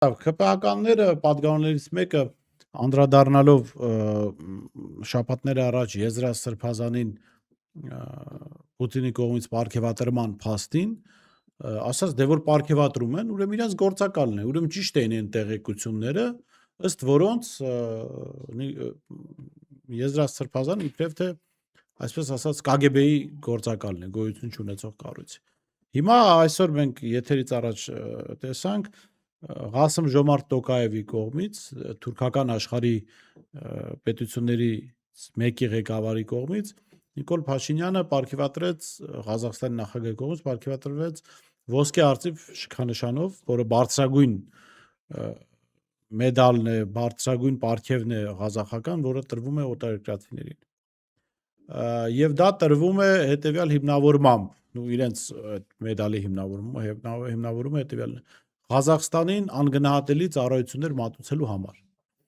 ՔՊԱ-ականները պատգամներից մեկը անդրադառնալով շաբաթներ առաջ Եզրա Սրբազանին Պուտինի կողմից պարգևատրման փաստին ասաց դե որ պարգևատրում են, ուրեմն իրենց գործակալն է, ուրեմն ճիշտ էին այն տեղեկությունները, ըստ որոնց Եզրա Սրբազանը իբրև թե այսպես ասած KGB-ի գործակալն է, գոյություն չունեցող կառույցի։ Հիմա այսօր մենք եթերից առաջ տեսանք Ղասեմ Ժոմարտ Տոկաևի կողմից թուրքական աշխարհի պետությունների մեկի ղեկավարի կողմից Նիկոլ Փաշինյանը պարգևատրեց Ղազախստանի նախագահի կողմից պարգևատրվեց ոսկե արծիվ շքանշանով, որը բարձրագույն մեդալն է, բարձրագույն պարգևն է ղազախական, որը տրվում է օտարերկրացիներին։ Եվ դա տրվում է հետևյալ հիմնավորմամբ, իրենց այդ մեդալի հիմնավորումը հետևյալն է. Ղազախստանին անգնահատելի ծառայություններ մատուցելու համար։